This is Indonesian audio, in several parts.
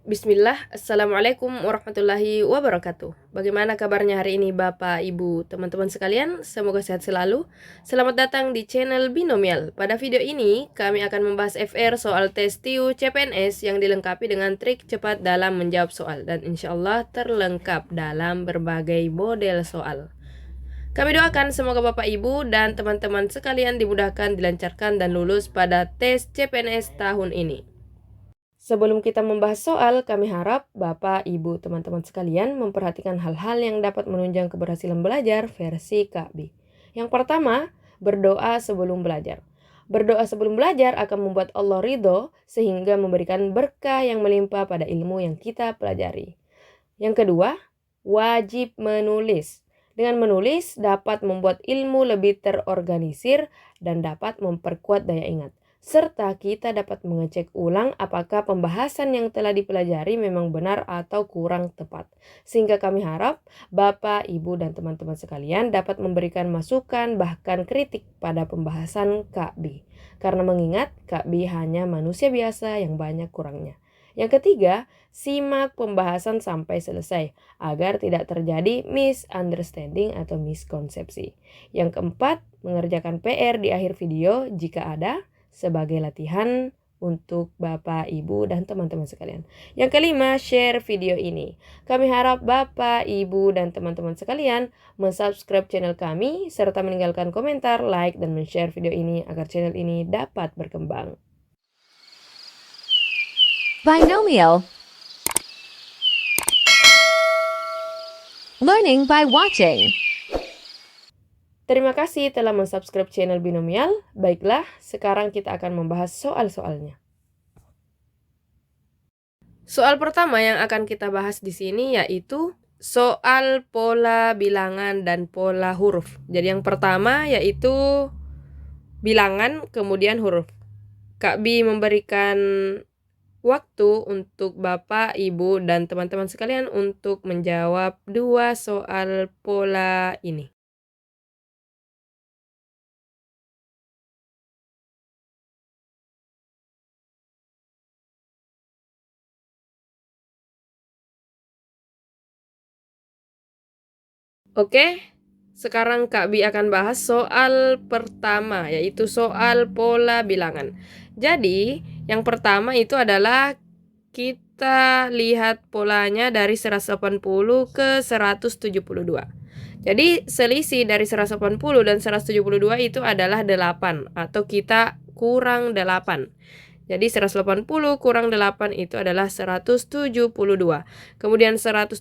Bismillah, Assalamualaikum warahmatullahi wabarakatuh. Bagaimana kabarnya hari ini Bapak, Ibu, teman-teman sekalian? Semoga sehat selalu. Selamat datang di channel Binomial. Pada video ini, kami akan membahas FR soal tes TIU CPNS yang dilengkapi dengan trik cepat dalam menjawab soal. Dan insya Allah terlengkap dalam berbagai model soal. Kami doakan semoga Bapak, Ibu, dan teman-teman sekalian dimudahkan, dilancarkan, dan lulus pada tes CPNS tahun ini. Sebelum kita membahas soal, kami harap Bapak, Ibu, teman-teman sekalian memperhatikan hal-hal yang dapat menunjang keberhasilan belajar versi Kak B. Yang pertama, berdoa sebelum belajar. Berdoa sebelum belajar akan membuat Allah ridho sehingga memberikan berkah yang melimpah pada ilmu yang kita pelajari. Yang kedua, wajib menulis. Dengan menulis dapat membuat ilmu lebih terorganisir dan dapat memperkuat daya ingat. Serta kita dapat mengecek ulang apakah pembahasan yang telah dipelajari memang benar atau kurang tepat. Sehingga kami harap Bapak, Ibu, dan teman-teman sekalian dapat memberikan masukan bahkan kritik pada pembahasan Kak B. Karena mengingat Kak B hanya manusia biasa yang banyak kurangnya. Yang ketiga, simak pembahasan sampai selesai agar tidak terjadi misunderstanding atau miskonsepsi. Yang keempat, mengerjakan PR di akhir video jika ada sebagai latihan untuk Bapak, Ibu, dan teman-teman sekalian. Yang kelima, share video ini. Kami harap Bapak, Ibu, dan teman-teman sekalian mensubscribe channel kami serta meninggalkan komentar, like, dan men-share video ini agar channel ini dapat berkembang. Binomial. Learning by watching. Terima kasih telah mensubscribe channel Binomial. Baiklah, sekarang kita akan membahas soal-soalnya. Soal pertama yang akan kita bahas di sini yaitu soal pola bilangan dan pola huruf. Jadi yang pertama yaitu bilangan kemudian huruf. Kak B memberikan waktu untuk Bapak, Ibu, dan teman-teman sekalian untuk menjawab dua soal pola ini. Oke, sekarang Kak Bi akan bahas soal pertama, yaitu soal pola bilangan. Jadi, yang pertama itu adalah kita lihat polanya dari 180 ke 172. Jadi, selisih dari 180 dan 172 itu adalah 8, atau kita kurang 8. Jadi 180 kurang 8 itu adalah 172. Kemudian 172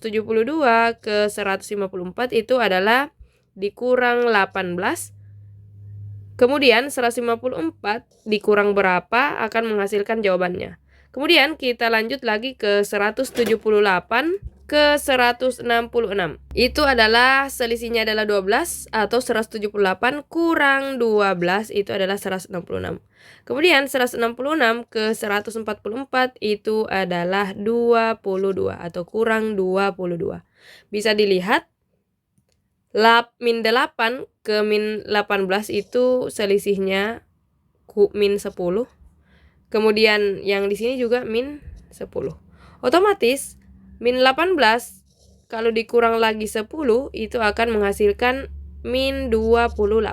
ke 154 itu adalah dikurang 18. Kemudian 154 dikurang berapa akan menghasilkan jawabannya. Kemudian kita lanjut lagi ke 178 ke 166. Itu adalah selisihnya adalah 12 atau 178 kurang 12 itu adalah 166. Kemudian 166 ke 144 itu adalah 22 atau kurang 22. Bisa dilihat min 8 ke min 18 itu selisihnya min 10. Kemudian yang di sini juga min 10. Otomatis min 18 kalau dikurang lagi 10 itu akan menghasilkan min 28.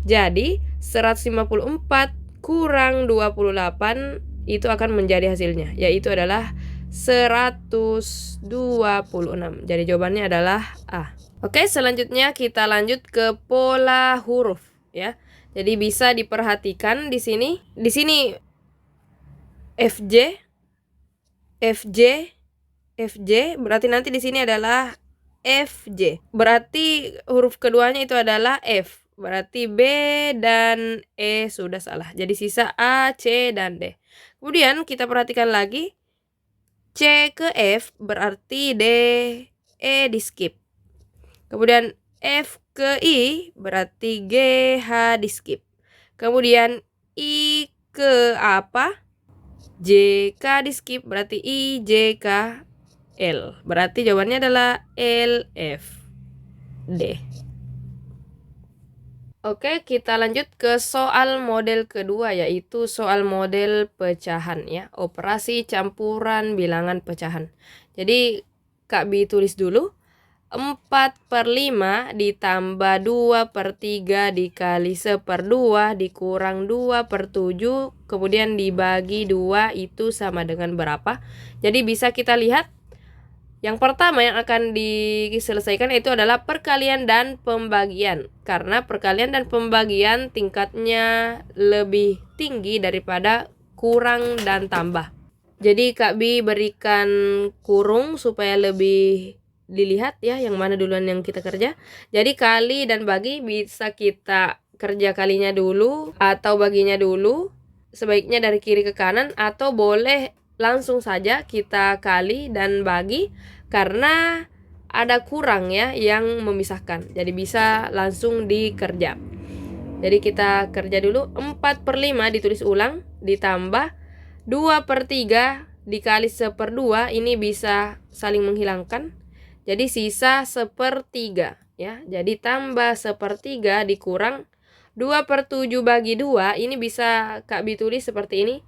Jadi 154 kurang 28 itu akan menjadi hasilnya, yaitu adalah 126. Jadi jawabannya adalah A. Oke, selanjutnya kita lanjut ke pola huruf ya. Jadi bisa diperhatikan di sini. Di sini FJ berarti nanti di sini adalah FJ. Berarti huruf keduanya itu adalah F. Berarti B dan E sudah salah. Jadi sisa A, C, dan D. Kemudian kita perhatikan lagi. C ke F berarti D, E di skip. Kemudian F ke I berarti G, H di skip. Kemudian I ke apa? J, K di skip berarti I, J, K, L. Berarti jawabannya adalah L, F, D. Oke, kita lanjut ke soal model kedua, yaitu soal model pecahan ya. Operasi campuran bilangan pecahan. Jadi Kak Bi tulis dulu. 4/5 ditambah 2/3 dikali 1/2 dikurang 2/7 kemudian dibagi 2 itu sama dengan berapa. Jadi bisa kita lihat yang pertama yang akan diselesaikan itu adalah perkalian dan pembagian. Karena perkalian dan pembagian tingkatnya lebih tinggi daripada kurang dan tambah. Jadi Kak Bi berikan kurung supaya lebih dilihat ya yang mana duluan yang kita kerja. Jadi kali dan bagi bisa kita kerja kalinya dulu atau baginya dulu. Sebaiknya dari kiri ke kanan atau boleh langsung saja kita kali dan bagi karena ada kurang ya yang memisahkan. Jadi bisa langsung dikerja. Jadi kita kerja dulu. 4/5 ditulis ulang ditambah 2/3 dikali 1/2 ini bisa saling menghilangkan. Jadi sisa 1/3 ya. Jadi tambah 1/3 dikurang 2/7 bagi 2 ini bisa Kak Bi tulis seperti ini.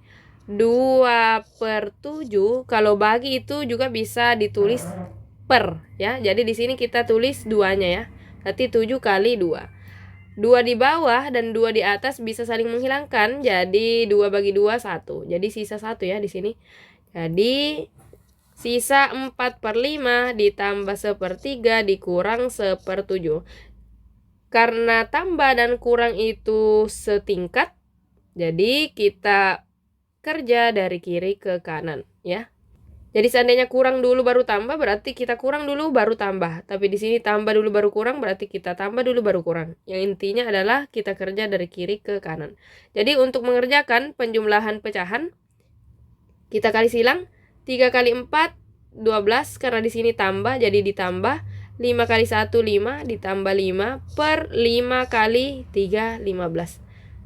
2/7 kalau bagi itu juga bisa ditulis per ya. Jadi di sini kita tulis duanya ya. Berarti 7 kali 2. 2 di bawah dan 2 di atas bisa saling menghilangkan. Jadi 2 bagi 2 1. Jadi sisa 1 ya di sini. Jadi sisa 4/5 ditambah 1/3 dikurang 1/7. Karena tambah dan kurang itu setingkat, jadi kita kerja dari kiri ke kanan ya. Jadi seandainya kurang dulu baru tambah berarti kita kurang dulu baru tambah. Tapi di sini tambah dulu baru kurang berarti kita tambah dulu baru kurang. Yang intinya adalah kita kerja dari kiri ke kanan. Jadi untuk mengerjakan penjumlahan pecahan kita kali silang 3 kali 4 12 karena di sini tambah jadi ditambah 5 kali 1 5 ditambah 5 per 5 kali 3 15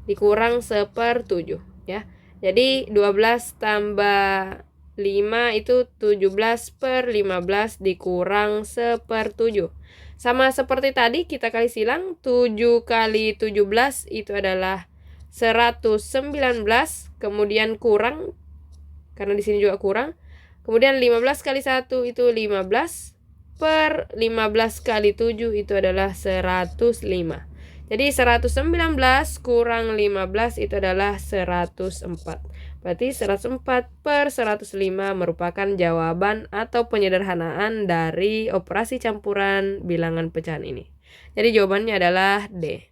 dikurang 1/7 ya. Jadi 12 tambah 5 itu 17/15 dikurang 1/7. Sama seperti tadi kita kali silang 7 kali 17 itu adalah 119 kemudian kurang karena di sini juga kurang. Kemudian 15 kali 1 itu 15 per 15 kali 7 itu adalah 105. Jadi 119 kurang 15 itu adalah 104. Berarti 104 per 105 merupakan jawaban atau penyederhanaan dari operasi campuran bilangan pecahan ini. Jadi jawabannya adalah D.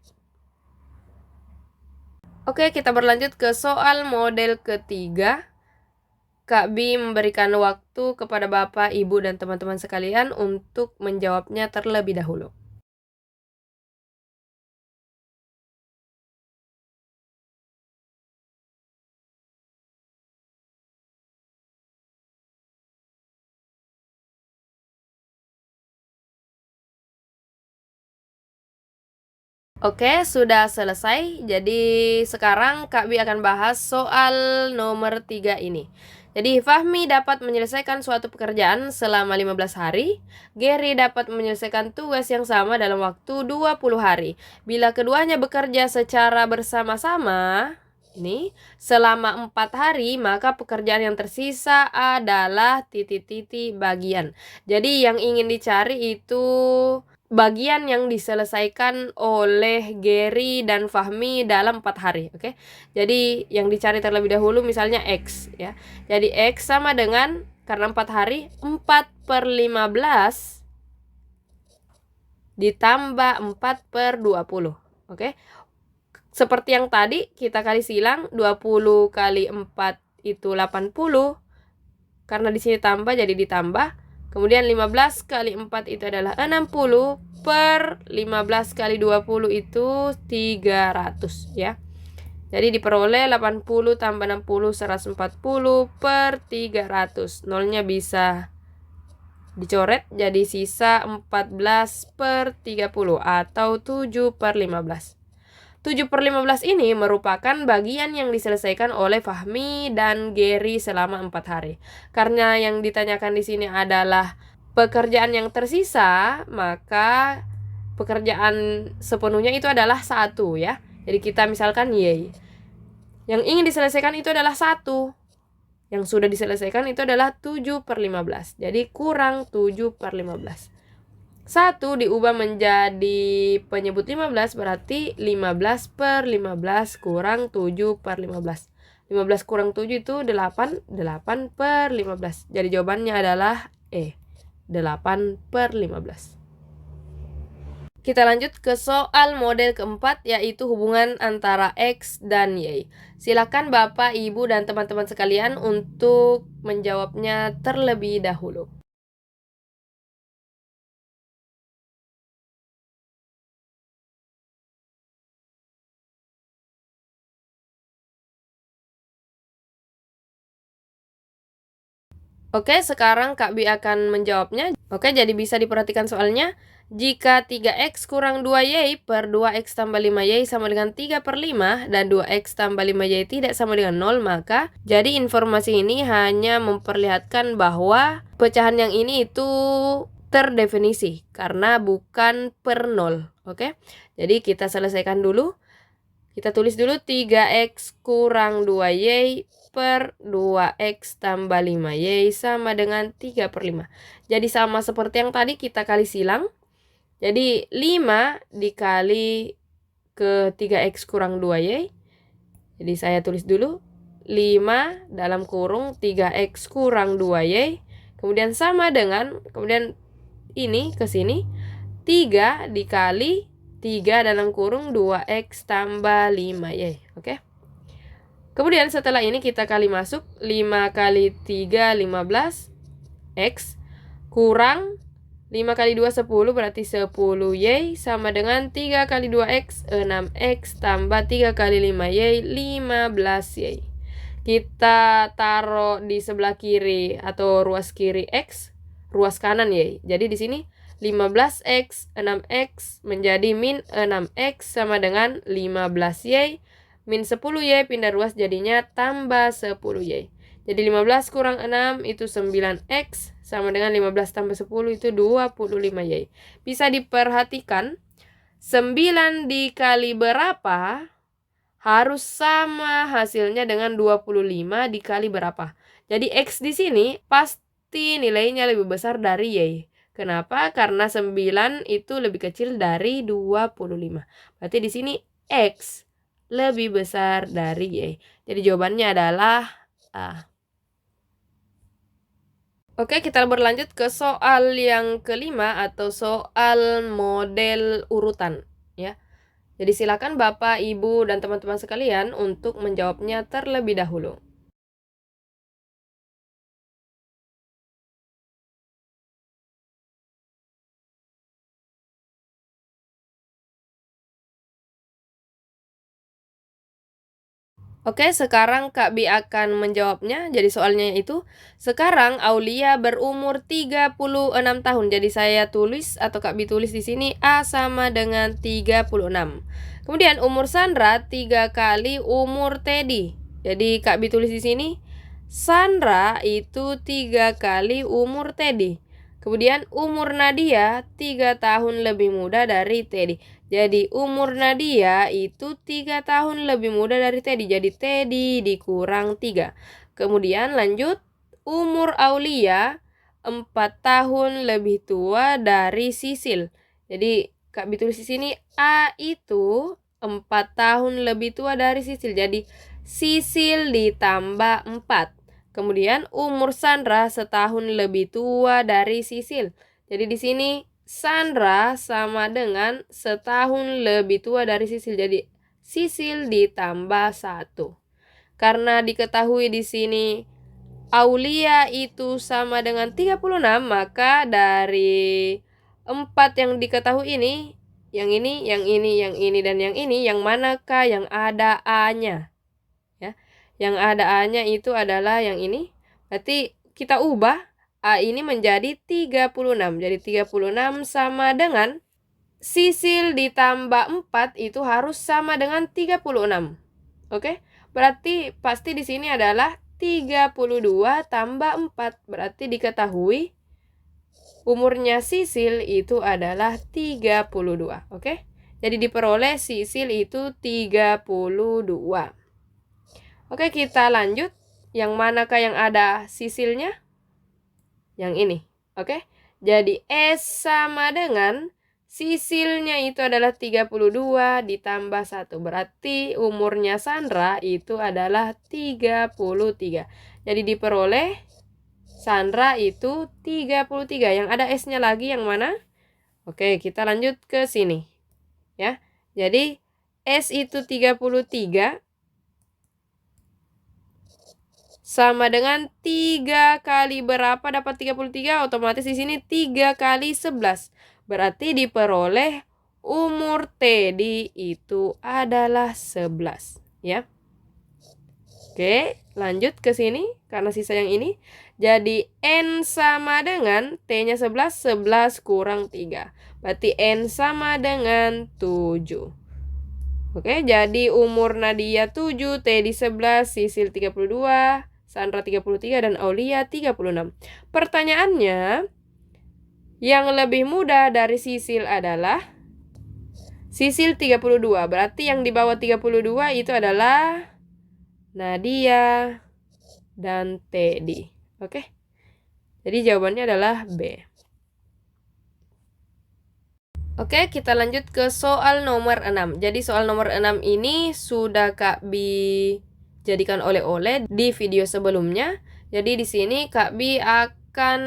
Oke, kita berlanjut ke soal model ketiga. Kak Bi memberikan waktu kepada Bapak, Ibu, dan teman-teman sekalian untuk menjawabnya terlebih dahulu. Oke, sudah selesai. Jadi sekarang Kak Bi akan bahas soal nomor 3 ini. Jadi Fahmi dapat menyelesaikan suatu pekerjaan selama 15 hari. Gary dapat menyelesaikan tugas yang sama dalam waktu 20 hari. Bila keduanya bekerja secara bersama-sama, ini selama 4 hari, maka pekerjaan yang tersisa adalah titik-titik bagian. Jadi yang ingin dicari itu bagian yang diselesaikan oleh Gary dan Fahmi dalam 4 hari, oke? Jadi yang dicari terlebih dahulu misalnya X ya. Jadi X sama dengan karena 4 hari 4/15 ditambah 4/20, oke? Seperti yang tadi kita kali silang 20 kali 4 itu 80. Karena di sini tambah jadi ditambah. Kemudian 15 kali 4 itu adalah 60 per 15 kali 20 itu 300 ya. Jadi diperoleh 80 tambah 60 140 per 300. Nolnya bisa dicoret jadi sisa 14/30 atau 7/15. 7/15 ini merupakan bagian yang diselesaikan oleh Fahmi dan Gary selama 4 hari. Karena yang ditanyakan di sini adalah pekerjaan yang tersisa, maka pekerjaan sepenuhnya itu adalah 1 ya. Jadi kita misalkan Y. Yang ingin diselesaikan itu adalah 1. Yang sudah diselesaikan itu adalah 7/15. Jadi kurang 7/15. 1 diubah menjadi penyebut 15 berarti 15/15 kurang 7/15. 15 kurang 7 itu 8, 8/15. Jadi jawabannya adalah E, 8/15. Kita lanjut ke soal model keempat, yaitu hubungan antara X dan Y. Silakan Bapak, Ibu, dan teman-teman sekalian untuk menjawabnya terlebih dahulu. Oke, sekarang Kak Bi akan menjawabnya. Oke, jadi bisa diperhatikan soalnya. Jika 3X kurang 2Y per 2X tambah 5Y sama dengan 3/5 dan 2X tambah 5Y tidak sama dengan 0, maka jadi informasi ini hanya memperlihatkan bahwa pecahan yang ini itu terdefinisi karena bukan per 0. Oke, jadi kita selesaikan dulu. Kita tulis dulu 3X kurang 2Y per 2X tambah 5Y sama dengan 3/5. Jadi sama seperti yang tadi, kita kali silang. Jadi 5 dikali ke 3X kurang 2Y. Jadi saya tulis dulu 5 dalam kurung 3X kurang 2Y. Kemudian sama dengan, kemudian ini ke sini 3 dikali 3 dalam kurung 2X tambah 5Y. Oke. Kemudian setelah ini kita kali masuk 5 kali 3 15 X kurang 5 kali 2 10 berarti 10Y sama dengan 3 kali 2X 6X tambah 3 kali 5Y 15Y. Kita taruh di sebelah kiri atau ruas kiri X, ruas kanan Y. Jadi di sini 15X 6X menjadi min 6X sama dengan 15Y. Min 10Y pindah ruas jadinya tambah 10Y. Jadi 15 kurang 6 itu 9X sama dengan 15 tambah 10 itu 25Y. Bisa diperhatikan 9 dikali berapa harus sama hasilnya dengan 25 dikali berapa. Jadi X di sini pasti nilainya lebih besar dari Y. Kenapa? Karena 9 itu lebih kecil dari 25. Berarti di sini X lebih besar dari Y. Jadi jawabannya adalah A. Oke, kita berlanjut ke soal yang kelima atau soal model urutan ya. Jadi silakan Bapak, Ibu, dan teman-teman sekalian untuk menjawabnya terlebih dahulu. Oke, sekarang Kak Bi akan menjawabnya. Jadi soalnya itu, sekarang Aulia berumur 36 tahun. Jadi saya tulis atau Kak Bi tulis di sini A sama dengan 36. Kemudian umur Sandra 3 kali umur Teddy. Jadi Kak Bi tulis di sini Sandra itu 3 kali umur Teddy. Kemudian umur Nadia 3 tahun lebih muda dari Teddy. Jadi umur Nadia itu 3 tahun lebih muda dari Teddy. Jadi Teddy dikurang 3. Kemudian lanjut, umur Aulia 4 tahun lebih tua dari Sisil. Jadi Kak Bi tulis di sini A itu 4 tahun lebih tua dari Sisil. Jadi Sisil ditambah 4. Kemudian umur Sandra setahun lebih tua dari Sisil. Jadi di sini Sandra sama dengan setahun lebih tua dari Sisil. Jadi Sisil ditambah 1. Karena diketahui di sini Aulia itu sama dengan 36, maka dari 4 yang diketahui ini, yang ini, yang ini, yang ini, dan yang ini, yang manakah yang ada A-nya? Ya. Yang ada A-nya itu adalah yang ini. Berarti kita ubah A ini menjadi 36. Jadi 36 sama dengan Sisil ditambah 4 itu harus sama dengan 36. Oke? Berarti pasti di sini adalah 32 tambah 4. Berarti diketahui umurnya Sisil itu adalah 32. Oke? Jadi diperoleh Sisil itu 32. Oke, kita lanjut. Yang manakah yang ada Sisilnya? Yang ini. Oke? Jadi S sama dengan Sisilnya itu adalah 32 ditambah 1. Berarti umurnya Sandra itu adalah 33. Jadi diperoleh Sandra itu 33. Yang ada S-nya lagi yang mana? Oke, kita lanjut ke sini. Ya. Jadi S itu 33 sama dengan 3 kali berapa dapat 33? Otomatis di sini 3 kali 11. Berarti diperoleh umur Teddy itu adalah 11. Ya. Oke, lanjut ke sini karena sisa yang ini. Jadi N sama dengan T-nya 11, 11 kurang 3. Berarti N sama dengan 7. Oke, jadi umur Nadia 7, Teddy 11, Sisil 32, Sandra 33, dan Aulia 36. Pertanyaannya, yang lebih muda dari Sisil adalah Sisil 32. Berarti yang di bawah 32 itu adalah Nadia dan Teddy. Oke. Jadi jawabannya adalah B. Oke, kita lanjut ke soal nomor 6. Jadi soal nomor 6 ini sudah Kak Bi jadikan oleh-oleh di video sebelumnya. Jadi di sini Kak Bi akan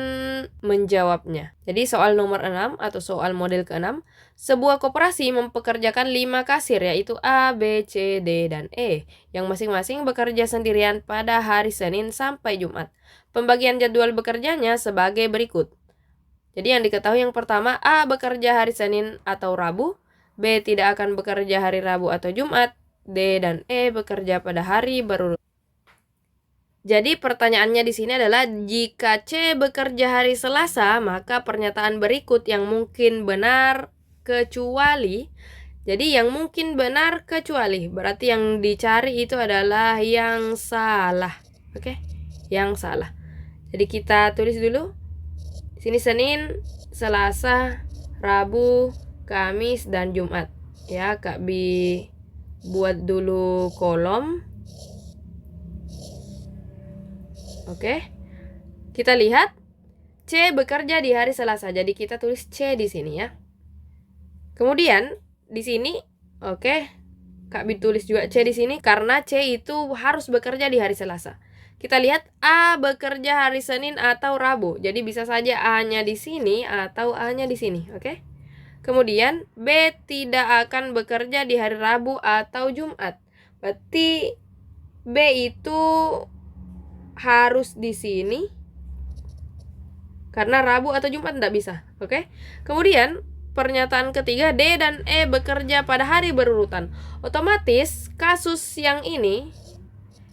menjawabnya. Jadi soal nomor 6 atau soal model ke-6, sebuah koperasi mempekerjakan 5 kasir yaitu A, B, C, D, dan E yang masing-masing bekerja sendirian pada hari Senin sampai Jumat. Pembagian jadwal bekerjanya sebagai berikut. Jadi yang diketahui yang pertama, A bekerja hari Senin atau Rabu, B tidak akan bekerja hari Rabu atau Jumat, D dan E bekerja pada hari berurutan. Jadi pertanyaannya di sini adalah jika C bekerja hari Selasa, maka pernyataan berikut yang mungkin benar kecuali. Jadi yang mungkin benar kecuali, berarti yang dicari itu adalah yang salah. Oke? Yang salah. Jadi kita tulis dulu. Sini Senin, Selasa, Rabu, Kamis, dan Jumat. Ya, Kak Bi buat dulu kolom. Oke. Kita lihat C bekerja di hari Selasa. Jadi kita tulis C di sini ya. Kemudian di sini oke, Kak Bi tulis juga C di sini karena C itu harus bekerja di hari Selasa. Kita lihat A bekerja hari Senin atau Rabu. Jadi bisa saja A-nya di sini atau A-nya di sini, oke? Kemudian B tidak akan bekerja di hari Rabu atau Jumat. Berarti B itu harus di sini karena Rabu atau Jumat tidak bisa, oke? Kemudian pernyataan ketiga, D dan E bekerja pada hari berurutan. Otomatis kasus yang ini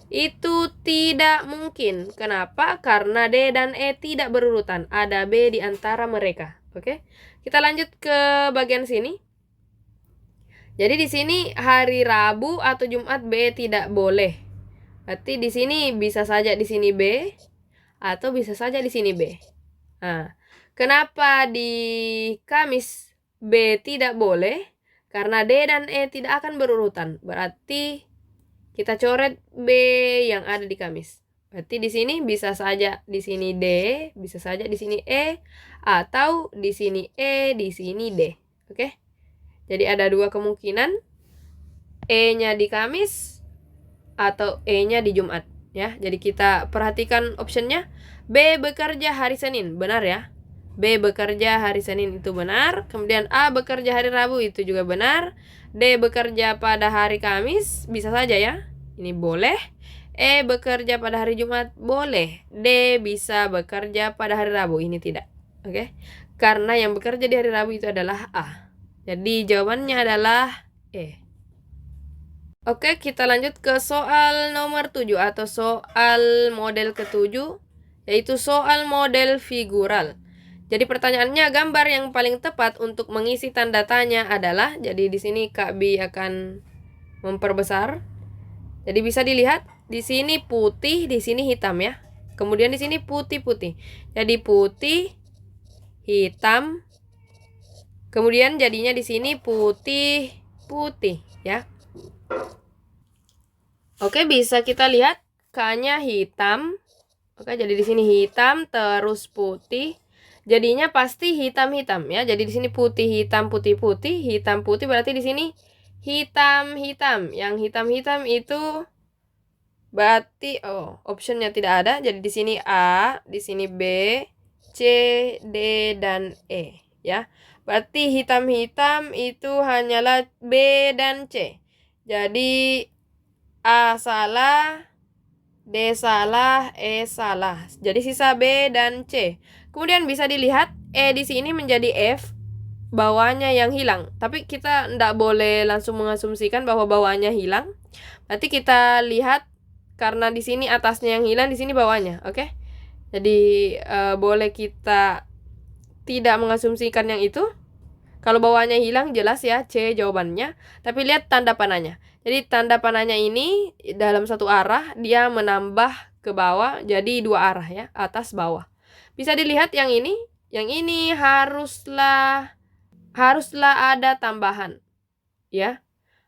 itu tidak mungkin. Kenapa? Karena D dan E tidak berurutan. Ada B di antara mereka. Oke? Kita lanjut ke bagian sini. Jadi di sini hari Rabu atau Jumat B tidak boleh. Berarti di sini bisa saja di sini B atau bisa saja di sini B. Nah, kenapa di Kamis B tidak boleh? Karena D dan E tidak akan berurutan. Berarti kita coret B yang ada di Kamis. Berarti di sini bisa saja di sini D, bisa saja di sini E, atau di sini E, di sini D. Oke? Jadi ada dua kemungkinan. E-nya di Kamis atau E-nya di Jumat. Ya, jadi kita perhatikan optionnya. B bekerja hari Senin, benar ya? B bekerja hari Senin itu benar. Kemudian A bekerja hari Rabu itu juga benar. D bekerja pada hari Kamis, bisa saja ya. Ini boleh. E bekerja pada hari Jumat, boleh. D bisa bekerja pada hari Rabu, ini tidak. Oke? Karena yang bekerja di hari Rabu itu adalah A. Jadi jawabannya adalah E. Oke, kita lanjut ke soal nomor 7 atau soal model ke-7, yaitu soal model figural. Jadi pertanyaannya, gambar yang paling tepat untuk mengisi tanda tanya adalah, jadi di sini Kak Bi akan memperbesar. Jadi bisa dilihat di sini putih, di sini hitam ya. Kemudian di sini putih-putih. Jadi putih, hitam. Kemudian jadinya di sini putih, putih ya. Oke, bisa kita lihat K-nya hitam. Oke, jadi di sini hitam terus putih. Jadinya pasti hitam-hitam ya. Jadi di sini putih, hitam, putih, putih, hitam, putih, berarti di sini hitam-hitam. Yang hitam-hitam itu berarti optionnya tidak ada. Jadi di sini A, di sini B, C, D, dan E ya. Berarti hitam-hitam itu hanyalah B dan C. Jadi A salah, D salah, E salah. Jadi sisa B dan C. Kemudian bisa dilihat E di sini menjadi F, bawahnya yang hilang. Tapi kita tidak boleh langsung mengasumsikan bahwa bawahnya hilang. Nanti kita lihat karena di sini atasnya yang hilang, di sini bawahnya, oke? Jadi boleh kita tidak mengasumsikan yang itu. Kalau bawahnya hilang jelas ya C jawabannya. Tapi lihat tanda panahnya. Jadi tanda panahnya ini dalam satu arah dia menambah ke bawah jadi dua arah ya, atas bawah. Bisa dilihat yang ini haruslah ada tambahan. Ya.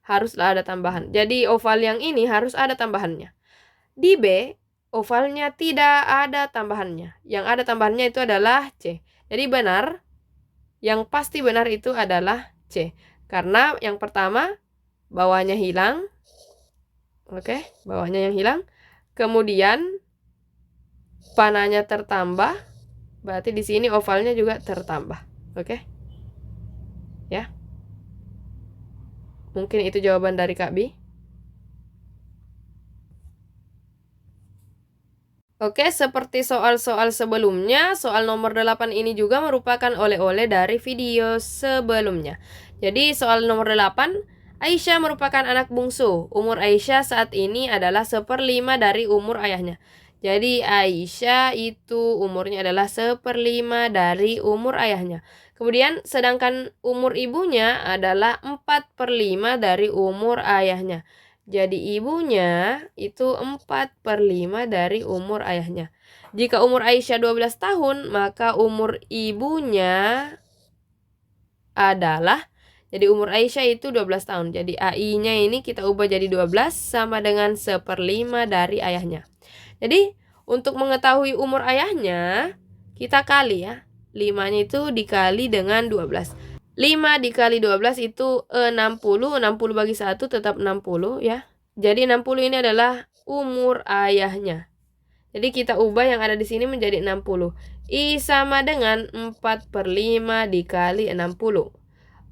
Haruslah ada tambahan. Jadi oval yang ini harus ada tambahannya. Di B, ovalnya tidak ada tambahannya. Yang ada tambahannya itu adalah C. Jadi benar, yang pasti benar itu adalah C. Karena yang pertama, bawahnya hilang. Oke, bawahnya yang hilang. Kemudian, panahnya tertambah. Berarti di sini ovalnya juga tertambah. Oke. Ya. Mungkin itu jawaban dari Kak Bi. Oke, seperti soal-soal sebelumnya, soal nomor 8 ini juga merupakan oleh-oleh dari video sebelumnya. Jadi soal nomor 8, Aisyah merupakan anak bungsu. Umur Aisyah saat ini adalah 1/5 dari umur ayahnya. Jadi Aisyah itu umurnya adalah 1/5 dari umur ayahnya. Kemudian sedangkan umur ibunya adalah 4/5 dari umur ayahnya. Jadi ibunya itu 4/5 dari umur ayahnya. Jika umur Aisyah 12 tahun, maka umur ibunya adalah, jadi umur Aisyah itu 12 tahun. Jadi AI-nya ini kita ubah jadi 12 sama dengan 1/5 dari ayahnya. Jadi untuk mengetahui umur ayahnya, kita kali ya. 5-nya itu dikali dengan 12. 5 dikali 12 itu 60. 60 bagi 1 tetap 60 ya. Jadi 60 ini adalah umur ayahnya. Jadi kita ubah yang ada di sini menjadi 60. I sama dengan 4/5 dikali 60.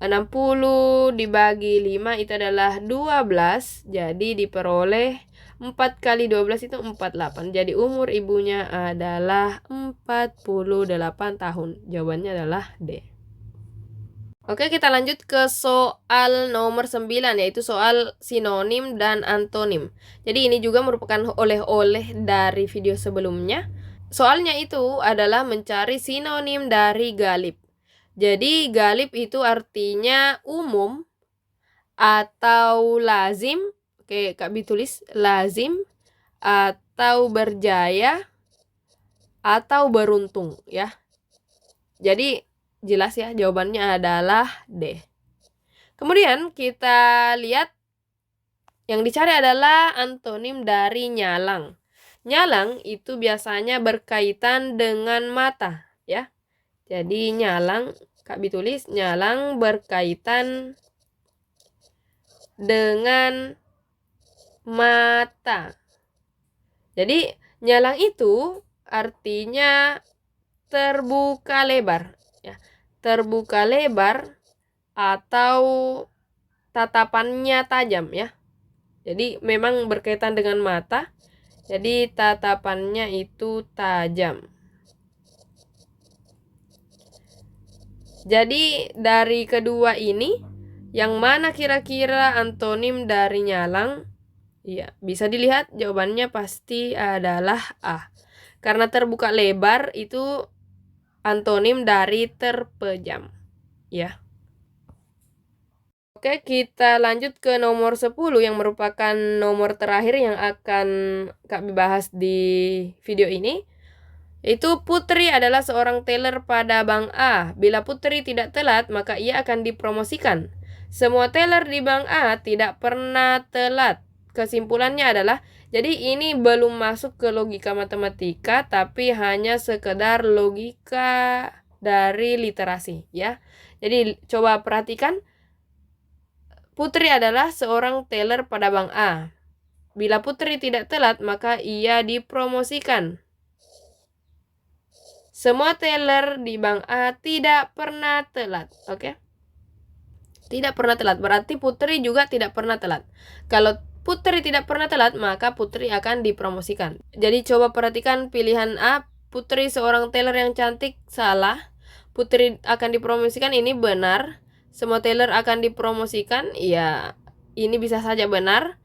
60 dibagi 5 itu adalah 12. Jadi diperoleh 4 kali 12 itu 48. Jadi umur ibunya adalah 48 tahun. Jawabannya adalah D. Oke, kita lanjut ke soal nomor 9, yaitu soal sinonim dan antonim. Jadi ini juga merupakan oleh-oleh dari video sebelumnya. Soalnya itu adalah mencari sinonim dari galib. Jadi galib itu artinya umum atau lazim. Oke, Kak Bi tulis lazim atau berjaya atau beruntung ya. Jadi jelas ya, jawabannya adalah D. Kemudian kita lihat yang dicari adalah antonim dari nyalang. Nyalang itu biasanya berkaitan dengan mata ya. Jadi nyalang, Kak Bi tulis nyalang berkaitan dengan mata. Jadi nyalang itu artinya terbuka lebar. Terbuka lebar atau tatapannya tajam ya. Jadi memang berkaitan dengan mata. Jadi tatapannya itu tajam. Jadi dari kedua ini, yang mana kira-kira antonim dari nyalang? Iya, bisa dilihat jawabannya pasti adalah A. Karena terbuka lebar itu antonim dari terpejam ya. Oke, kita lanjut ke nomor 10 yang merupakan nomor terakhir yang akan Kak bahas di video ini. Yaitu Putri adalah seorang teller pada Bank A. Bila Putri tidak telat, maka ia akan dipromosikan. Semua teller di Bank A tidak pernah telat. Kesimpulannya adalah, jadi ini belum masuk ke logika matematika, tapi hanya sekedar logika dari literasi, ya. Jadi coba perhatikan, Putri adalah seorang teller pada Bank A. Bila Putri tidak telat, maka ia dipromosikan. Semua teller di Bank A tidak pernah telat, oke? Tidak pernah telat, berarti Putri juga tidak pernah telat. Kalau Putri tidak pernah telat, maka Putri akan dipromosikan. Jadi coba perhatikan pilihan A, Putri seorang teller yang cantik, salah. Putri akan dipromosikan, ini benar. Semua teller akan dipromosikan, ya ini bisa saja benar.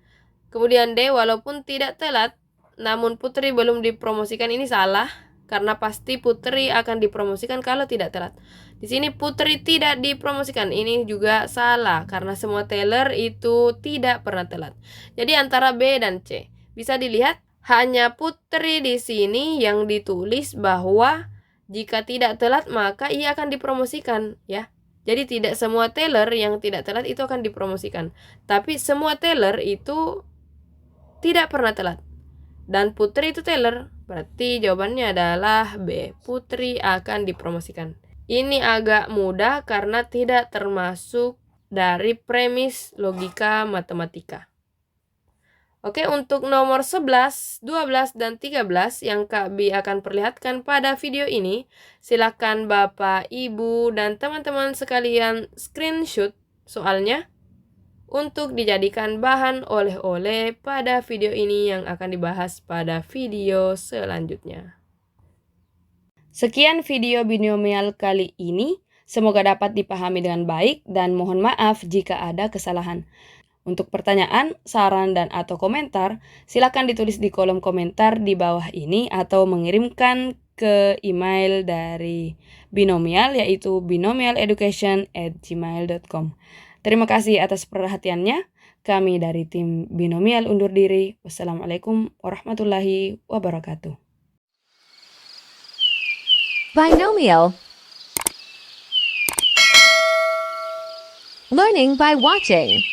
Kemudian D, walaupun tidak telat, namun Putri belum dipromosikan, ini salah. Karena pasti Putri akan dipromosikan kalau tidak telat. Di sini Putri tidak dipromosikan, ini juga salah. Karena semua teller itu tidak pernah telat. Jadi antara B dan C. Bisa dilihat, hanya Putri di sini yang ditulis bahwa jika tidak telat maka ia akan dipromosikan, ya. Jadi tidak semua teller yang tidak telat itu akan dipromosikan. Tapi semua teller itu tidak pernah telat. Dan Putri itu teller. Berarti jawabannya adalah B. Putri akan dipromosikan. Ini agak mudah karena tidak termasuk dari premis logika matematika. Oke, untuk nomor 11, 12, dan 13 yang Kak Bi akan perlihatkan pada video ini, silakan Bapak, Ibu, dan teman-teman sekalian screenshot soalnya untuk dijadikan bahan oleh-oleh pada video ini yang akan dibahas pada video selanjutnya. Sekian video binomial kali ini. Semoga dapat dipahami dengan baik dan mohon maaf jika ada kesalahan. Untuk pertanyaan, saran, dan atau komentar, silakan ditulis di kolom komentar di bawah ini atau mengirimkan ke email dari Binomial yaitu binomialeducation@gmail.com. Terima kasih atas perhatiannya. Kami dari tim Binomial undur diri. Wassalamualaikum warahmatullahi wabarakatuh. Binomial. Learning by watching.